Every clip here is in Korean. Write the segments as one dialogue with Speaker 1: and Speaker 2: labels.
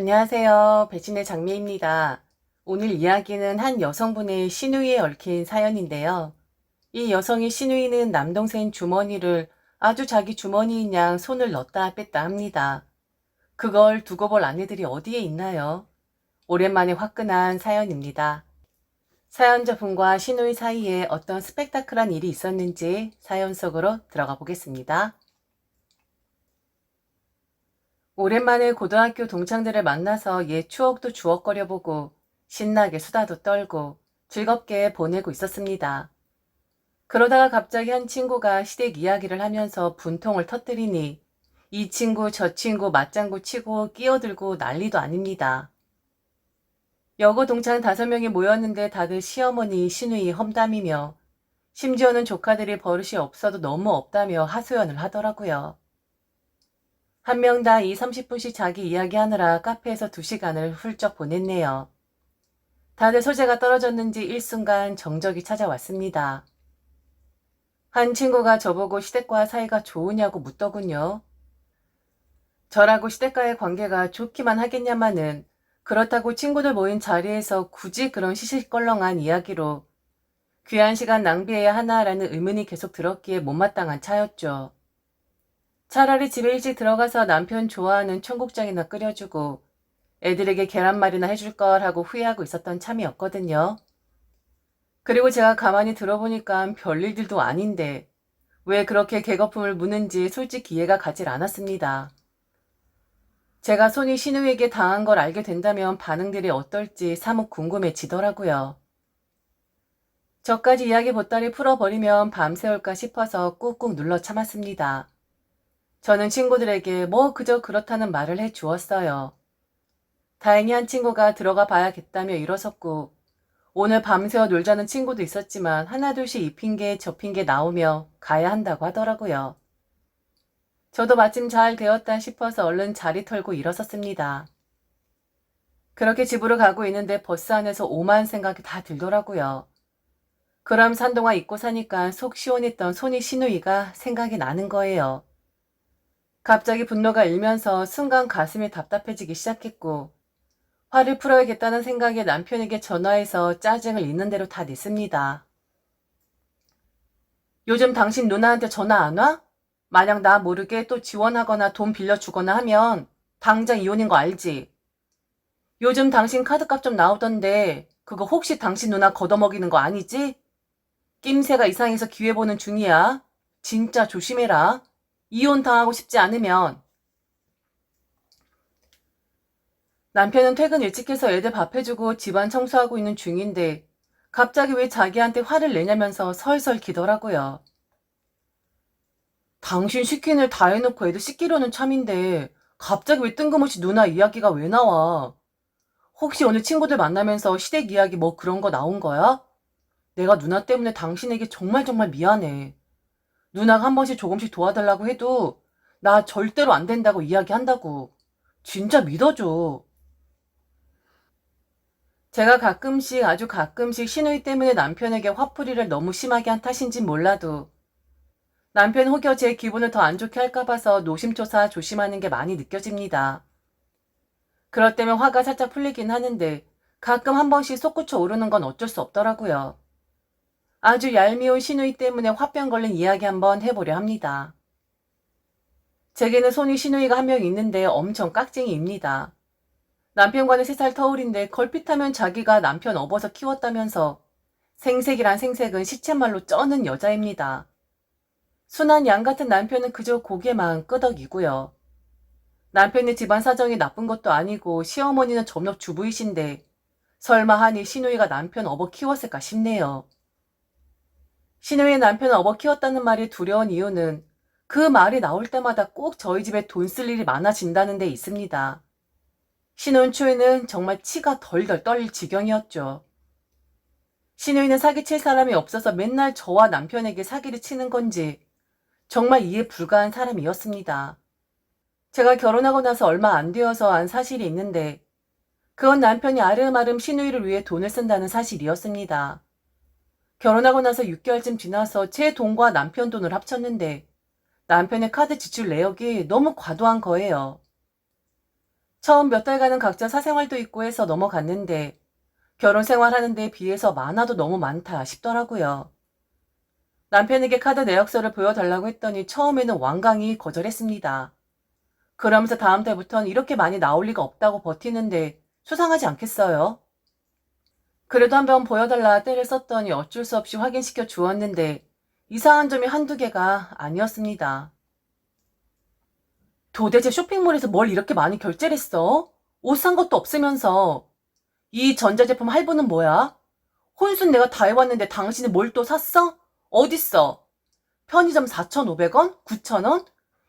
Speaker 1: 안녕하세요. 배신의 장미입니다. 오늘 이야기는 한 여성분의 시누이에 얽힌 사연인데요. 이 여성의 시누이는 남동생 주머니를 아주 자기 주머니인 양 손을 넣었다 뺐다 합니다. 그걸 두고 볼 아내들이 어디에 있나요? 오랜만에 화끈한 사연입니다. 사연자분과 시누이 사이에 어떤 스펙타클한 일이 있었는지 사연 속으로 들어가 보겠습니다. 오랜만에 고등학교 동창들을 만나서 옛 추억도 주워거려보고 신나게 수다도 떨고 즐겁게 보내고 있었습니다. 그러다가 갑자기 한 친구가 시댁 이야기를 하면서 분통을 터뜨리니 이 친구 저 친구 맞장구 치고 끼어들고 난리도 아닙니다. 여고 동창 5명이 모였는데 다들 시어머니, 시누이 험담이며 심지어는 조카들이 버릇이 없어도 너무 없다며 하소연을 하더라고요. 한 명당 2, 30분씩 자기 이야기하느라 카페에서 2시간을 훌쩍 보냈네요. 다들 소재가 떨어졌는지 일순간 정적이 찾아왔습니다. 한 친구가 저보고 시댁과 사이가 좋으냐고 묻더군요. 저라고 시댁과의 관계가 좋기만 하겠냐마는 그렇다고 친구들 모인 자리에서 굳이 그런 시시껄렁한 이야기로 귀한 시간 낭비해야 하나라는 의문이 계속 들었기에 못마땅한 차였죠. 차라리 집에 일찍 들어가서 남편 좋아하는 청국장이나 끓여주고 애들에게 계란말이나 해줄 걸 하고 후회하고 있었던 참이었거든요. 그리고 제가 가만히 들어보니까 별일들도 아닌데 왜 그렇게 계거품을 무는지 솔직히 이해가 가질 않았습니다. 제가 손이 시누이에게 당한 걸 알게 된다면 반응들이 어떨지 사뭇 궁금해지더라고요. 저까지 이야기 보따리 풀어버리면 밤새울까 싶어서 꾹꾹 눌러 참았습니다. 저는 친구들에게 뭐 그저 그렇다는 말을 해 주었어요. 다행히 한 친구가 들어가 봐야겠다며 일어섰고 오늘 밤새워 놀자는 친구도 있었지만 하나둘씩 이 핑계 저 핑계 나오며 가야 한다고 하더라고요. 저도 마침 잘 되었다 싶어서 얼른 자리 털고 일어섰습니다. 그렇게 집으로 가고 있는데 버스 안에서 오만 생각이 다 들더라고요. 그럼 산동아 잊고 사니까 속 시원했던 손이 시누이가 생각이 나는 거예요. 갑자기 분노가 일면서 순간 가슴이 답답해지기 시작했고 화를 풀어야겠다는 생각에 남편에게 전화해서 짜증을 있는 대로 다 냈습니다. 요즘 당신 누나한테 전화 안 와? 만약 나 모르게 또 지원하거나 돈 빌려주거나 하면 당장 이혼인 거 알지? 요즘 당신 카드값 좀 나오던데 그거 혹시 당신 누나 걷어먹이는 거 아니지? 낌새가 이상해서 기회 보는 중이야. 진짜 조심해라. 이혼 당하고 싶지 않으면. 남편은 퇴근 일찍 해서 애들 밥 해주고 집안 청소하고 있는 중인데 갑자기 왜 자기한테 화를 내냐면서 설설 기더라고요. 당신 시킨 일 다 해놓고 애들 씻기려는 참인데 갑자기 왜 뜬금없이 누나 이야기가 왜 나와? 혹시 오늘 친구들 만나면서 시댁 이야기 뭐 그런 거 나온 거야? 내가 누나 때문에 당신에게 정말 정말 미안해. 누나가 한 번씩 조금씩 도와달라고 해도 나 절대로 안 된다고 이야기한다고. 진짜 믿어줘. 제가 가끔씩 아주 가끔씩 시누이 때문에 남편에게 화풀이를 너무 심하게 한 탓인진 몰라도 남편 혹여 제 기분을 더 안 좋게 할까 봐서 노심초사 조심하는 게 많이 느껴집니다. 그럴 때면 화가 살짝 풀리긴 하는데 가끔 한 번씩 솟구쳐 오르는 건 어쩔 수 없더라고요. 아주 얄미운 시누이 때문에 화병 걸린 이야기 한번 해보려 합니다. 제게는 손위 시누이가 한 명 있는데 엄청 깍쟁이입니다. 남편과는 3살 터울인데 걸핏하면 자기가 남편 업어서 키웠다면서 생색이란 생색은 시쳇말로 쩌는 여자입니다. 순한 양 같은 남편은 그저 고개만 끄덕이고요. 남편의 집안 사정이 나쁜 것도 아니고 시어머니는 전업주부이신데 설마 하니 시누이가 남편 업어 키웠을까 싶네요. 시누이의 남편을 업어 키웠다는 말이 두려운 이유는 그 말이 나올 때마다 꼭 저희 집에 돈 쓸 일이 많아진다는 데 있습니다. 신혼 초에는 정말 치가 덜덜 떨릴 지경이었죠. 시누이는 사기칠 사람이 없어서 맨날 저와 남편에게 사기를 치는 건지 정말 이해 불가한 사람이었습니다. 제가 결혼하고 나서 얼마 안 되어서 안 사실이 있는데 그건 남편이 아름아름 시누이를 위해 돈을 쓴다는 사실이었습니다. 결혼하고 나서 6개월쯤 지나서 제 돈과 남편 돈을 합쳤는데 남편의 카드 지출 내역이 너무 과도한 거예요. 처음 몇 달간은 각자 사생활도 있고 해서 넘어갔는데 결혼 생활하는 데에 비해서 많아도 너무 많다 싶더라고요. 남편에게 카드 내역서를 보여달라고 했더니 처음에는 완강히 거절했습니다. 그러면서 다음 달부터는 이렇게 많이 나올 리가 없다고 버티는데 수상하지 않겠어요? 그래도 한번 보여달라 떼를 썼더니 어쩔 수 없이 확인시켜 주었는데 이상한 점이 한두 개가 아니었습니다. 도대체 쇼핑몰에서 뭘 이렇게 많이 결제를 했어? 옷 산 것도 없으면서. 이 전자제품 할부는 뭐야? 혼수 내가 다 해왔는데 당신이 뭘 또 샀어? 어딨어? 편의점 4,500원? 9,000원?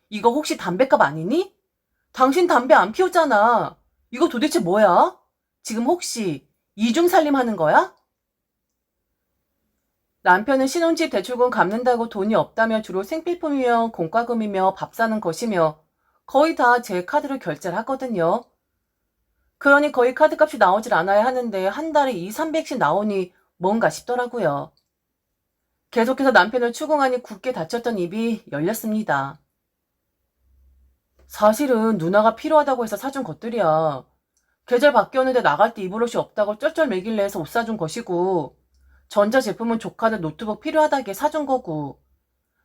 Speaker 1: 이거 혹시 담배값 아니니? 당신 담배 안 피우잖아. 이거 도대체 뭐야? 지금 혹시 이중살림 하는 거야? 남편은 신혼집 대출금 갚는다고 돈이 없다며 주로 생필품이며 공과금이며 밥 사는 것이며 거의 다 제 카드로 결제를 하거든요. 그러니 거의 카드값이 나오질 않아야 하는데 한 달에 2, 300씩 나오니 뭔가 싶더라고요. 계속해서 남편을 추궁하니 굳게 닫혔던 입이 열렸습니다. 사실은 누나가 필요하다고 해서 사준 것들이야. 계절 바뀌었는데 나갈 때 입을 옷이 없다고 쩔쩔 매길래 해서 옷 사준 것이고, 전자제품은 조카들 노트북 필요하다기에 사준 거고,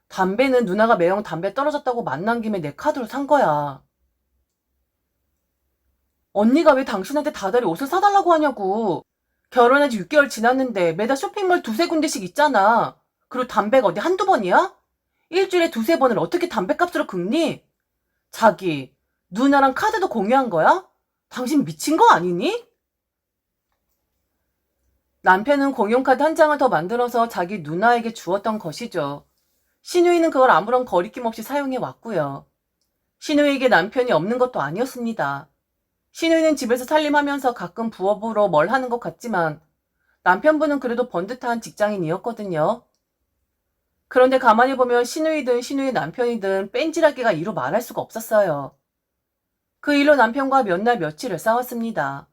Speaker 1: 담배는 누나가 매형 담배 떨어졌다고 만난 김에 내 카드로 산 거야. 언니가 왜 당신한테 다달이 옷을 사달라고 하냐고. 결혼한 지 6개월 지났는데 매달 쇼핑몰 두세 군데씩 있잖아. 그리고 담배가 어디 한두 번이야? 일주일에 두세 번을 어떻게 담배값으로 긁니? 자기, 누나랑 카드도 공유한 거야? 당신 미친 거 아니니? 남편은 공용카드 한 장을 더 만들어서 자기 누나에게 주었던 것이죠. 신우이는 그걸 아무런 거리낌 없이 사용해 왔고요. 신우이에게 남편이 없는 것도 아니었습니다. 신우이는 집에서 살림하면서 가끔 부업으로 뭘 하는 것 같지만 남편분은 그래도 번듯한 직장인이었거든요. 그런데 가만히 보면 신우이든 신우이 남편이든 뺀질하기가 이루 말할 수가 없었어요. 그 일로 남편과 몇 날 며칠을 싸웠습니다.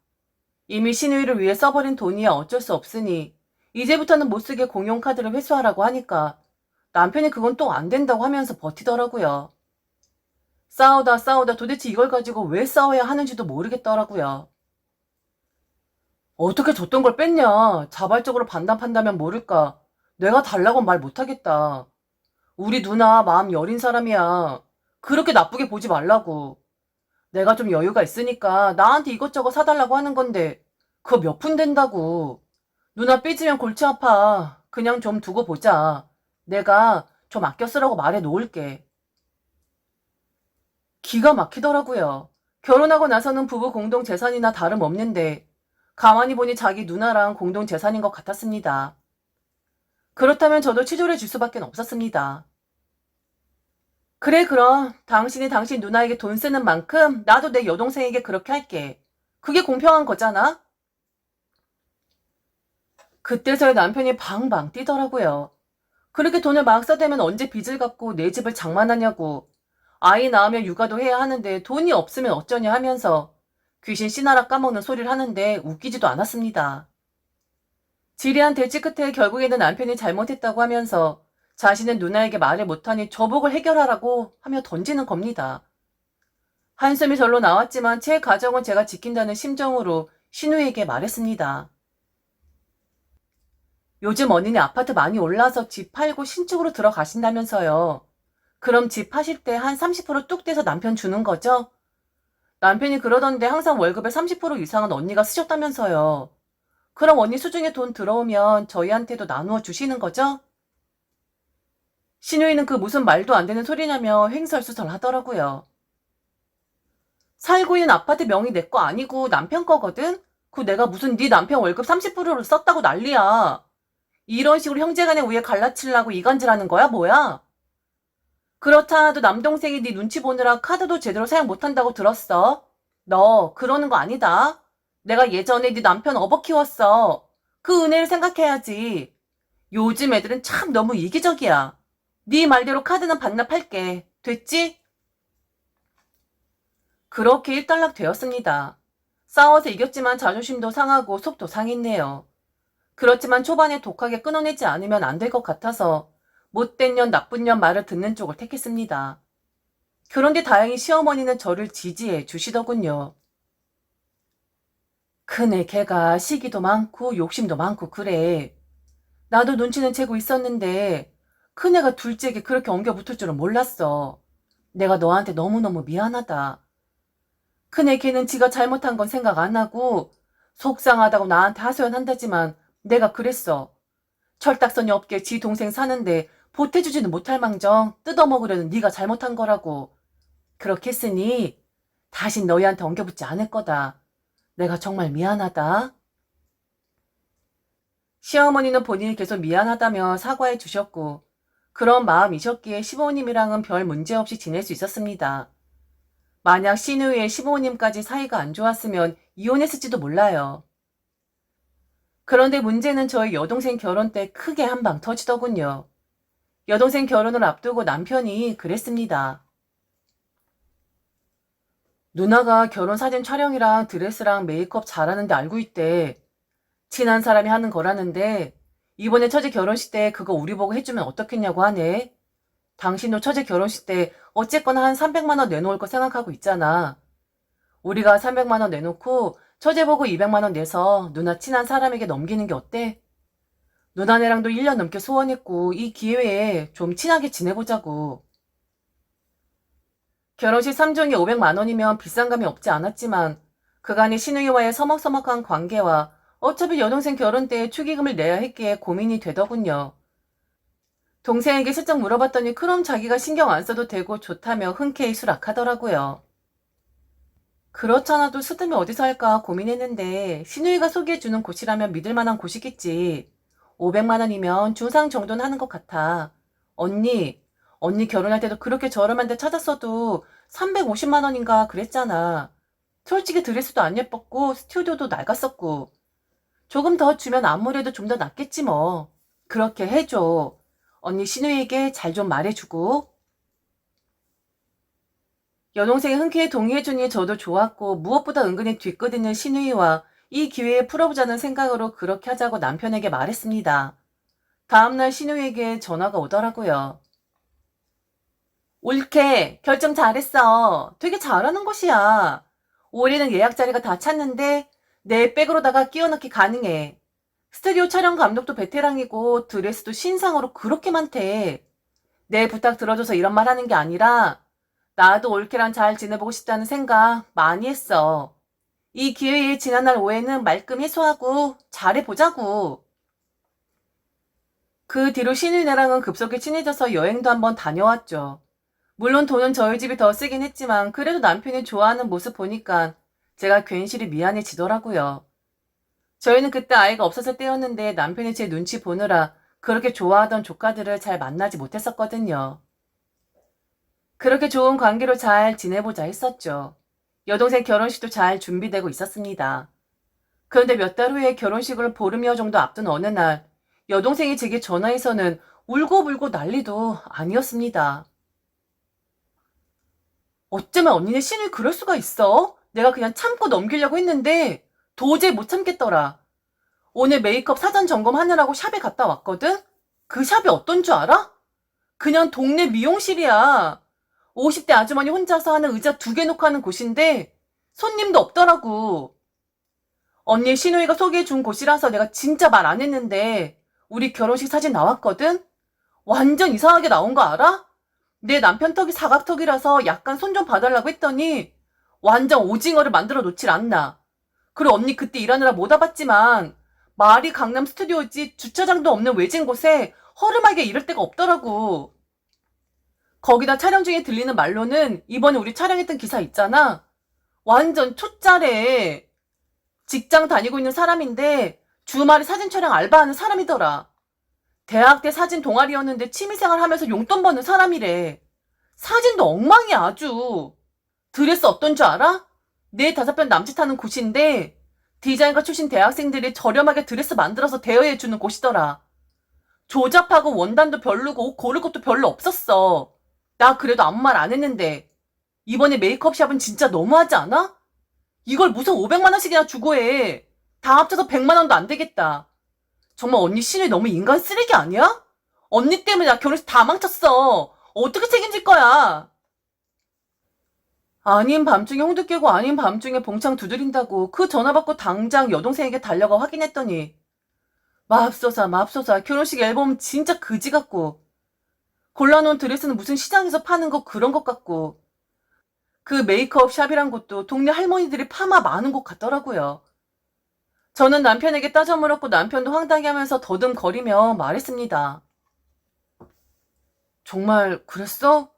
Speaker 1: 이미 신우이를 위해 써버린 돈이야 어쩔 수 없으니 이제부터는 못쓰게 공용카드를 회수하라고 하니까 남편이 그건 또 안 된다고 하면서 버티더라고요. 싸우다 도대체 이걸 가지고 왜 싸워야 하는지도 모르겠더라고요. 어떻게 줬던 걸 뺐냐? 자발적으로 반납한다면 모를까. 내가 달라고 말 못하겠다. 우리 누나 마음 여린 사람이야. 그렇게 나쁘게 보지 말라고. 내가 좀 여유가 있으니까 나한테 이것저것 사달라고 하는 건데 그거 몇 푼 된다고. 누나 삐지면 골치 아파. 그냥 좀 두고 보자. 내가 좀 아껴 쓰라고 말해 놓을게. 기가 막히더라고요. 결혼하고 나서는 부부 공동 재산이나 다름없는데 가만히 보니 자기 누나랑 공동 재산인 것 같았습니다. 그렇다면 저도 치졸해 줄 수밖에 없었습니다. 그래 그럼 당신이 당신 누나에게 돈 쓰는 만큼 나도 내 여동생에게 그렇게 할게. 그게 공평한 거잖아? 그때서야 남편이 방방 뛰더라고요. 그렇게 돈을 막 써대면 언제 빚을 갚고 내 집을 장만하냐고. 아이 낳으면 육아도 해야 하는데 돈이 없으면 어쩌냐 하면서 귀신 씨나라 까먹는 소리를 하는데 웃기지도 않았습니다. 지리한 대치 끝에 결국에는 남편이 잘못했다고 하면서 자신은 누나에게 말을 못하니 저복을 해결하라고 하며 던지는 겁니다. 한숨이 절로 나왔지만 제 가정은 제가 지킨다는 심정으로 신우에게 말했습니다. 요즘 언니네 아파트 많이 올라서 집 팔고 신축으로 들어가신다면서요. 그럼 집 파실 때 한 30%뚝 떼서 남편 주는 거죠? 남편이 그러던데 항상 월급의 30% 이상은 언니가 쓰셨다면서요. 그럼 언니 수중에 돈 들어오면 저희한테도 나누어 주시는 거죠? 신우이는 그 무슨 말도 안 되는 소리냐며 횡설수설 하더라고요. 살고 있는 아파트 명의 내 거 아니고 남편 거거든? 그 내가 무슨 네 남편 월급 30%를 썼다고 난리야. 이런 식으로 형제간의 우애 갈라치려고 이간질하는 거야 뭐야? 그렇다 하도 남동생이 네 눈치 보느라 카드도 제대로 사용 못한다고 들었어. 너 그러는 거 아니다. 내가 예전에 네 남편 업어 키웠어. 그 은혜를 생각해야지. 요즘 애들은 참 너무 이기적이야. 네 말대로 카드는 반납할게. 됐지? 그렇게 일단락 되었습니다. 싸워서 이겼지만 자존심도 상하고 속도 상했네요. 그렇지만 초반에 독하게 끊어내지 않으면 안 될 것 같아서 못된 년 나쁜 년 말을 듣는 쪽을 택했습니다. 그런데 다행히 시어머니는 저를 지지해 주시더군요. 큰애 걔가 시기도 많고 욕심도 많고 그래. 나도 눈치는 채고 있었는데 큰애가 둘째에게 그렇게 엉겨붙을 줄은 몰랐어. 내가 너한테 너무너무 미안하다. 큰애 걔는 지가 잘못한 건 생각 안 하고 속상하다고 나한테 하소연한다지만 내가 그랬어. 철딱서니 없게 지 동생 사는데 보태주지는 못할 망정 뜯어먹으려는 네가 잘못한 거라고. 그렇게 했으니 다신 너희한테 엉겨붙지 않을 거다. 내가 정말 미안하다. 시어머니는 본인이 계속 미안하다며 사과해 주셨고 그런 마음이셨기에 시부모님이랑은 별 문제 없이 지낼 수 있었습니다. 만약 신우이의 시부모님까지 사이가 안 좋았으면 이혼했을지도 몰라요. 그런데 문제는 저희 여동생 결혼 때 크게 한 방 터지더군요. 여동생 결혼을 앞두고 남편이 그랬습니다. 누나가 결혼 사진 촬영이랑 드레스랑 메이크업 잘하는데 알고 있대. 친한 사람이 하는 거라는데 이번에 처제 결혼식 때 그거 우리 보고 해주면 어떻겠냐고 하네. 당신도 처제 결혼식 때 어쨌거나 한 300만 원 내놓을 거 생각하고 있잖아. 우리가 300만 원 내놓고 처제 보고 200만 원 내서 누나 친한 사람에게 넘기는 게 어때? 누나네랑도 1년 넘게 소원했고 이 기회에 좀 친하게 지내보자고. 결혼식 3종에 500만 원이면 비싼 감이 없지 않았지만 그간의 신우이와의 서먹서먹한 관계와 어차피 여동생 결혼 때 축의금을 내야 했기에 고민이 되더군요. 동생에게 슬쩍 물어봤더니 그럼 자기가 신경 안 써도 되고 좋다며 흔쾌히 수락하더라고요. 그렇잖아도 스드메 어디서 할까 고민했는데 신우이가 소개해주는 곳이라면 믿을 만한 곳이겠지. 500만 원이면 중상 정도는 하는 것 같아. 언니 결혼할 때도 그렇게 저렴한 데 찾았어도 350만 원인가 그랬잖아. 솔직히 드레스도 안 예뻤고 스튜디오도 낡았었고. 조금 더 주면 아무래도 좀 더 낫겠지 뭐. 그렇게 해줘. 언니 신우이에게 잘 좀 말해주고. 여동생이 흔쾌히 동의해주니 저도 좋았고 무엇보다 은근히 뒤끝있는 신우이와 이 기회에 풀어보자는 생각으로 그렇게 하자고 남편에게 말했습니다. 다음날 신우이에게 전화가 오더라고요. 옳게 결정 잘했어. 되게 잘하는 곳이야. 올해는 예약 자리가 다 찼는데 내 백으로다가 끼워 넣기 가능해. 스튜디오 촬영 감독도 베테랑이고 드레스도 신상으로 그렇게 많대. 내 부탁 들어줘서 이런 말 하는 게 아니라 나도 올케랑 잘 지내보고 싶다는 생각 많이 했어. 이 기회에 지난날 오해는 말끔 해소하고 잘해보자고. 그 뒤로 신우이네랑은 급속히 친해져서 여행도 한번 다녀왔죠. 물론 돈은 저희 집이 더 쓰긴 했지만 그래도 남편이 좋아하는 모습 보니까 제가 괜시리 미안해지더라고요. 저희는 그때 아이가 없었을 때였는데 남편이 제 눈치 보느라 그렇게 좋아하던 조카들을 잘 만나지 못했었거든요. 그렇게 좋은 관계로 잘 지내보자 했었죠. 여동생 결혼식도 잘 준비되고 있었습니다. 그런데 몇 달 후에 결혼식을 보름여 정도 앞둔 어느 날 여동생이 제게 전화해서는 울고불고 난리도 아니었습니다. 어쩌면 언니네 신을 그럴 수가 있어? 내가 그냥 참고 넘기려고 했는데 도저히 못 참겠더라. 오늘 메이크업 사전 점검하느라고 샵에 갔다 왔거든? 그 샵이 어떤 줄 알아? 그냥 동네 미용실이야. 50대 아주머니 혼자서 하는 의자 2개 놓고 하는 곳인데 손님도 없더라고. 언니 신우이가 소개해준 곳이라서 내가 진짜 말 안 했는데 우리 결혼식 사진 나왔거든? 완전 이상하게 나온 거 알아? 내 남편 턱이 사각턱이라서 약간 손 좀 봐달라고 했더니 완전 오징어를 만들어 놓질 않나. 그리고 언니 그때 일하느라 못 와봤지만 말이 강남 스튜디오지 주차장도 없는 외진 곳에 허름하게 이럴 데가 없더라고. 거기다 촬영 중에 들리는 말로는 이번에 우리 촬영했던 기사 있잖아. 완전 초짜래. 직장 다니고 있는 사람인데 주말에 사진 촬영 알바하는 사람이더라. 대학 때 사진 동아리였는데 취미생활 하면서 용돈 버는 사람이래. 사진도 엉망이야 아주. 드레스 어떤 줄 알아? 4-5편 남짓하는 곳인데 디자인과 출신 대학생들이 저렴하게 드레스 만들어서 대여해주는 곳이더라. 조잡하고 원단도 별로고 옷 고를 것도 별로 없었어. 나 그래도 아무 말 안 했는데 이번에 메이크업샵은 진짜 너무하지 않아? 이걸 무슨 500만 원씩이나 주고 해. 다 합쳐서 100만 원도 안 되겠다. 정말 언니 신이 너무 인간 쓰레기 아니야? 언니 때문에 나 결혼식 다 망쳤어. 어떻게 책임질 거야? 아닌 밤중에 홍두 깨고 아닌 밤중에 봉창 두드린다고 그 전화 받고 당장 여동생에게 달려가 확인했더니 맙소사 결혼식 앨범 진짜 그지 같고 골라놓은 드레스는 무슨 시장에서 파는 거 그런 것 같고 그 메이크업 샵이란 곳도 동네 할머니들이 파마 많은 곳 같더라고요. 저는 남편에게 따져 물었고 남편도 황당해하면서 더듬거리며 말했습니다. 정말 그랬어?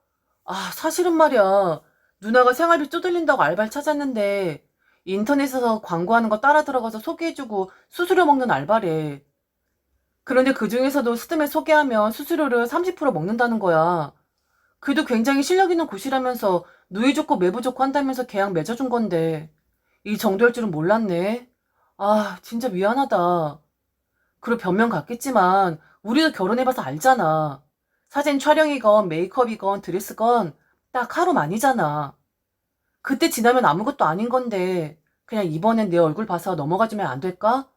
Speaker 1: 사실은 말이야. 누나가 생활비 쪼들린다고 알바를 찾았는데 인터넷에서 광고하는 거 따라 들어가서 소개해주고 수수료 먹는 알바래. 그런데 그 중에서도 스드메 소개하면 수수료를 30% 먹는다는 거야. 그래도 굉장히 실력 있는 곳이라면서 누이 좋고 매부 좋고 한다면서 계약 맺어준 건데 이 정도일 줄은 몰랐네. 진짜 미안하다. 그리고 변명 같겠지만 우리도 결혼해봐서 알잖아. 사진 촬영이건 메이크업이건 드레스건 딱 하루만이잖아. 그때 지나면 아무것도 아닌 건데 그냥 이번엔 내 얼굴 봐서 넘어가주면 안 될까?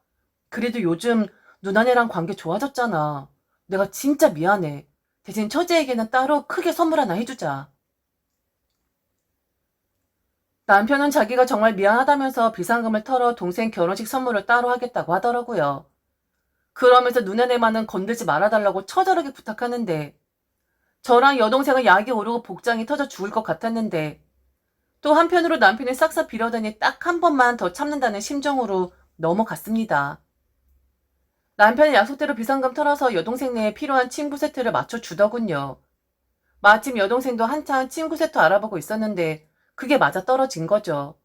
Speaker 1: 그래도 요즘 누나네랑 관계 좋아졌잖아. 내가 진짜 미안해. 대신 처제에게는 따로 크게 선물 하나 해주자. 남편은 자기가 정말 미안하다면서 비상금을 털어 동생 결혼식 선물을 따로 하겠다고 하더라고요. 그러면서 누나네만은 건들지 말아달라고 처절하게 부탁하는데 저랑 여동생은 약이 오르고 복장이 터져 죽을 것 같았는데 또 한편으로 남편이 싹싹 빌어대니 딱 한 번만 더 참는다는 심정으로 넘어갔습니다. 남편은 약속대로 비상금 털어서 여동생네에 필요한 친구 세트를 맞춰주더군요. 마침 여동생도 한창 친구 세트 알아보고 있었는데 그게 맞아 떨어진 거죠.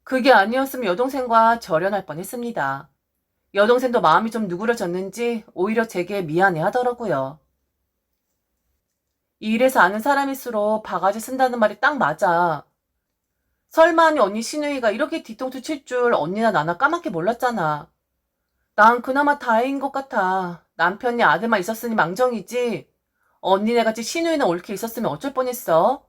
Speaker 1: 그게 아니었으면 여동생과 절연할 뻔했습니다. 여동생도 마음이 좀 누그러졌는지 오히려 제게 미안해 하더라고요. 이 일에서 아는 사람일수록 바가지 쓴다는 말이 딱 맞아. 설마니 언니 신우이가 이렇게 뒤통수 칠 줄 언니나 나나 까맣게 몰랐잖아. 난 그나마 다행인 것 같아. 남편이 아들만 있었으니 망정이지. 언니네같이 신우이는 옳게 있었으면 어쩔 뻔했어.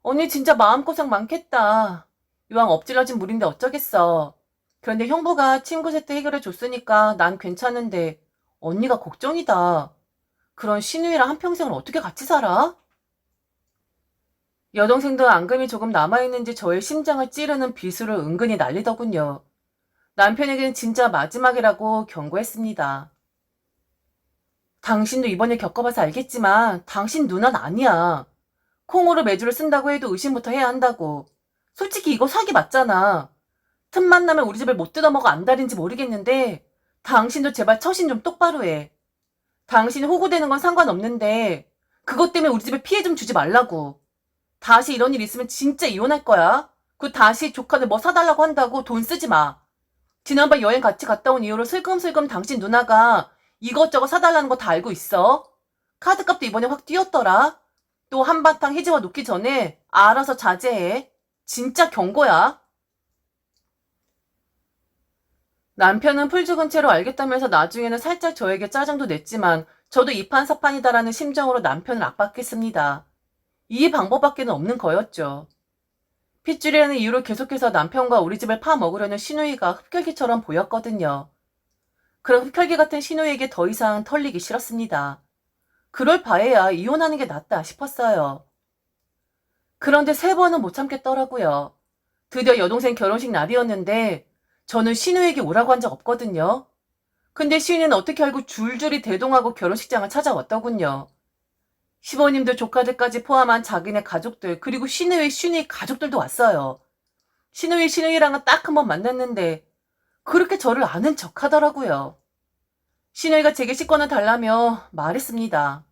Speaker 1: 언니 진짜 마음고생 많겠다. 이왕 엎질러진 물인데 어쩌겠어. 그런데 형부가 친구 세트 해결해 줬으니까 난 괜찮은데 언니가 걱정이다. 그런 신우이랑 한평생을 어떻게 같이 살아? 여동생도 앙금이 조금 남아있는지 저의 심장을 찌르는 비수를 은근히 날리더군요. 남편에게는 진짜 마지막이라고 경고했습니다. 당신도 이번에 겪어봐서 알겠지만 당신 누나는 아니야. 콩으로 매주를 쓴다고 해도 의심부터 해야 한다고. 솔직히 이거 사기 맞잖아. 틈만 나면 우리 집을 못 뜯어먹어 안달인지 모르겠는데 당신도 제발 처신 좀 똑바로 해. 당신이 호구되는 건 상관없는데 그것 때문에 우리 집에 피해 좀 주지 말라고. 다시 이런 일 있으면 진짜 이혼할 거야. 그 다시 조카들 뭐 사달라고 한다고 돈 쓰지 마. 지난번 여행 같이 갔다 온 이후로 슬금슬금 당신 누나가 이것저것 사달라는 거 다 알고 있어. 카드값도 이번에 확 뛰었더라. 또 한바탕 해지와 놓기 전에 알아서 자제해. 진짜 경고야. 남편은 풀 죽은 채로 알겠다면서 나중에는 살짝 저에게 짜증도 냈지만 저도 이판사판이다라는 심정으로 남편을 압박했습니다. 이 방법밖에는 없는 거였죠. 핏줄이라는 이유로 계속해서 남편과 우리 집을 파먹으려는 신우이가 흡혈귀처럼 보였거든요. 그런 흡혈귀 같은 신우이에게 더 이상 털리기 싫었습니다. 그럴 바에야 이혼하는 게 낫다 싶었어요. 그런데 3번은 못 참겠더라고요. 드디어 여동생 결혼식 날이었는데 저는 신우에게 오라고 한 적 없거든요. 근데 시인은 어떻게 알고 줄줄이 대동하고 결혼식장을 찾아왔더군요. 시부모님들 조카들까지 포함한 자기네 가족들 그리고 신우의 가족들도 왔어요. 신우이랑은 딱 한 번 만났는데 그렇게 저를 아는 척 하더라고요. 신우이가 제게 식권을 달라며 말했습니다.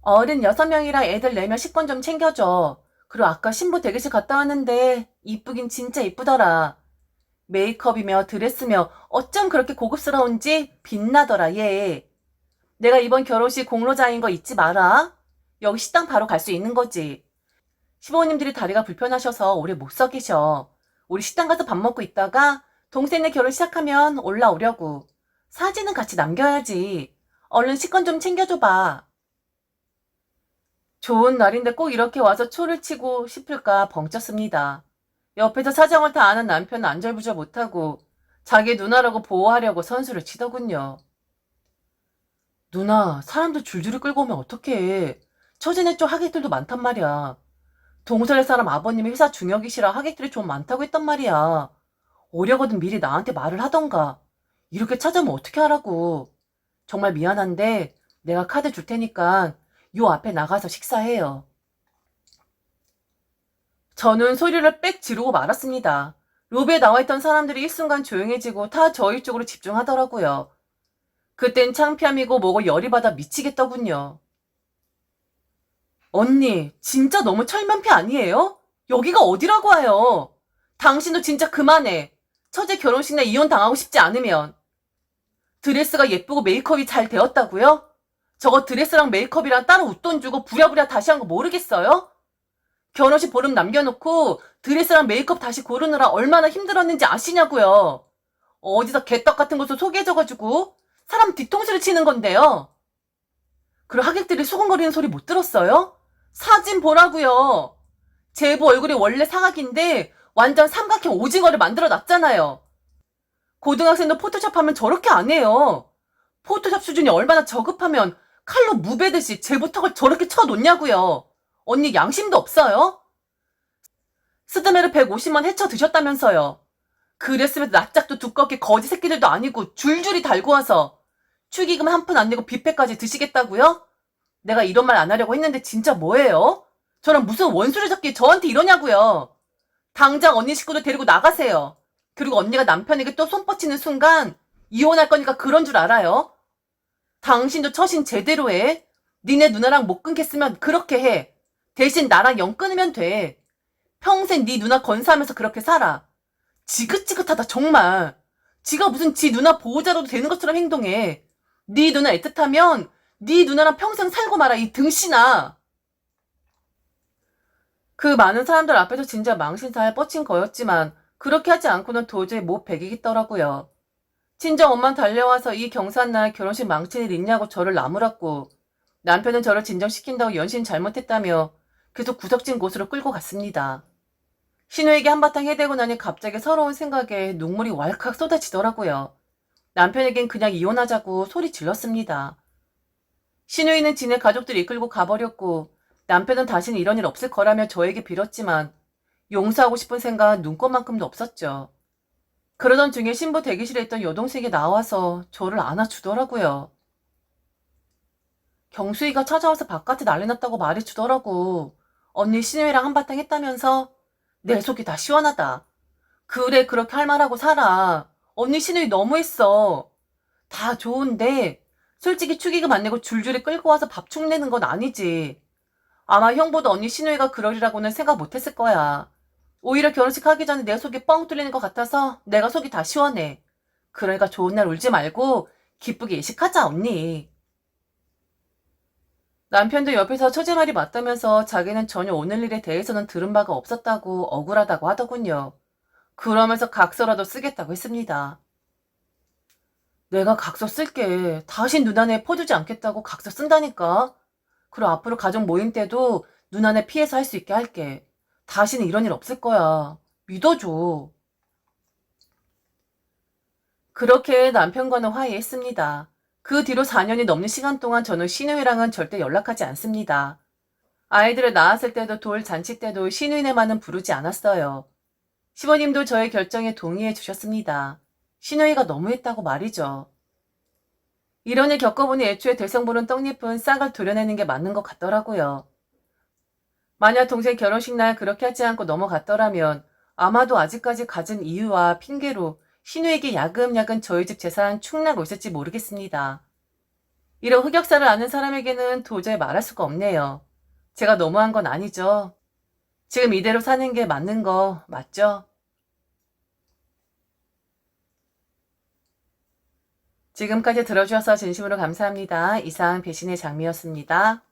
Speaker 1: 어른 6명이랑 애들 4명 식권 좀 챙겨줘. 그리고 아까 신부 대기실 갔다 왔는데 이쁘긴 진짜 이쁘더라. 메이크업이며 드레스며 어쩜 그렇게 고급스러운지 빛나더라 얘. 내가 이번 결혼식 공로자인 거 잊지 마라. 여기 식당 바로 갈 수 있는 거지. 시부모님들이 다리가 불편하셔서 오래 못 서 계셔. 우리 식당 가서 밥 먹고 있다가 동생네 결혼 시작하면 올라오려고. 사진은 같이 남겨야지. 얼른 식권 좀 챙겨줘봐. 좋은 날인데 꼭 이렇게 와서 초를 치고 싶을까 벙쪘습니다. 옆에서 사정을 다 아는 남편은 안절부절 못하고 자기 누나라고 보호하려고 선수를 치더군요. 누나, 사람들 줄줄이 끌고 오면 어떡해. 처제네 쪽 하객들도 많단 말이야. 동서의 사람 아버님이 회사 중역이시라 하객들이 좀 많다고 했단 말이야. 오려거든 미리 나한테 말을 하던가. 이렇게 찾아오면 어떻게 하라고. 정말 미안한데 내가 카드 줄 테니까 요 앞에 나가서 식사해요. 저는 소리를 빽 지르고 말았습니다. 로비에 나와있던 사람들이 일순간 조용해지고 다 저희 쪽으로 집중하더라고요. 그땐 창피함이고 뭐고 열이 받아 미치겠더군요. 언니, 진짜 너무 철면피 아니에요? 여기가 어디라고 해요? 당신도 진짜 그만해. 처제 결혼식 날 이혼 당하고 싶지 않으면. 드레스가 예쁘고 메이크업이 잘 되었다고요? 저거 드레스랑 메이크업이랑 따로 웃돈 주고 부랴부랴 다시 한 거 모르겠어요? 결혼식 보름 남겨놓고 드레스랑 메이크업 다시 고르느라 얼마나 힘들었는지 아시냐고요. 어디서 개떡 같은 것을 소개해줘가지고 사람 뒤통수를 치는 건데요. 그리고 하객들이 수근거리는 소리 못 들었어요? 사진 보라고요. 제부 얼굴이 원래 사각인데 완전 삼각형 오징어를 만들어 놨잖아요. 고등학생도 포토샵 하면 저렇게 안 해요. 포토샵 수준이 얼마나 저급하면 칼로 무베듯이 제부 턱을 저렇게 쳐놓냐고요. 언니 양심도 없어요? 스드메를 150만 해쳐 드셨다면서요. 그랬으면 납작도 두껍게 거지 새끼들도 아니고 줄줄이 달고 와서 축의금 한 푼 안 내고 뷔페까지 드시겠다고요? 내가 이런 말 안 하려고 했는데 진짜 뭐예요? 저랑 무슨 원수를 잡기 저한테 이러냐고요. 당장 언니 식구들 데리고 나가세요. 그리고 언니가 남편에게 또 손 뻗치는 순간 이혼할 거니까 그런 줄 알아요? 당신도 처신 제대로 해. 니네 누나랑 못 끊겠으면 그렇게 해. 대신 나랑 영 끊으면 돼. 평생 네 누나 건사하면서 그렇게 살아. 지긋지긋하다 정말. 지가 무슨 지 누나 보호자라도 되는 것처럼 행동해. 네 누나 애틋하면 네 누나랑 평생 살고 말아 이 등신아. 그 많은 사람들 앞에서 진짜 망신살 뻗친 거였지만 그렇게 하지 않고는 도저히 못 베기겠더라고요. 친정 엄만 달려와서 이 경사날 결혼식 망친 일 있냐고 저를 나무랐고 남편은 저를 진정시킨다고 연신 잘못했다며 계속 구석진 곳으로 끌고 갔습니다. 신우에게 한바탕 해대고 나니 갑자기 서러운 생각에 눈물이 왈칵 쏟아지더라고요. 남편에겐 그냥 이혼하자고 소리 질렀습니다. 신우이는 지네 가족들 이끌고 가버렸고 남편은 다시는 이런 일 없을 거라며 저에게 빌었지만 용서하고 싶은 생각 눈꼽만큼도 없었죠. 그러던 중에 신부 대기실에 있던 여동생이 나와서 저를 안아주더라고요. 경수이가 찾아와서 바깥에 난리 났다고 말해주더라고. 언니 신우이랑 한바탕 했다면서? 내 속이 다 시원하다. 그래 그렇게 할 만하고 살아. 언니 신우이 너무했어. 다 좋은데 솔직히 축의금 안 내고 줄줄이 끌고 와서 밥축 내는 건 아니지. 아마 형보다 언니 신우이가 그러리라고는 생각 못했을 거야. 오히려 결혼식 하기 전에 내 속이 뻥 뚫리는 것 같아서 내가 속이 다 시원해. 그러니까 좋은 날 울지 말고 기쁘게 예식하자 언니. 남편도 옆에서 처제 말이 맞다면서 자기는 전혀 오늘 일에 대해서는 들은 바가 없었다고 억울하다고 하더군요. 그러면서 각서라도 쓰겠다고 했습니다. 내가 각서 쓸게. 다신 누나네 퍼주지 않겠다고 각서 쓴다니까. 그리고 앞으로 가족 모임 때도 누나네 피해서 할 수 있게 할게. 다시는 이런 일 없을 거야. 믿어줘. 그렇게 남편과는 화해했습니다. 그 뒤로 4년이 넘는 시간 동안 저는 신우이랑은 절대 연락하지 않습니다. 아이들을 낳았을 때도 돌잔치 때도 신우이네만은 부르지 않았어요. 시부님도 저의 결정에 동의해 주셨습니다. 신우이가 너무했다고 말이죠. 이런 일 겪어보니 애초에 대성부른 떡잎은 싹을 도려내는 게 맞는 것 같더라고요. 만약 동생 결혼식 날 그렇게 하지 않고 넘어갔더라면 아마도 아직까지 가진 이유와 핑계로 신우에게 야금야금 저희 집 재산 축나고 있을지 모르겠습니다. 이런 흑역사를 아는 사람에게는 도저히 말할 수가 없네요. 제가 너무한 건 아니죠. 지금 이대로 사는 게 맞는 거 맞죠? 지금까지 들어주셔서 진심으로 감사합니다. 이상 배신의 장미였습니다.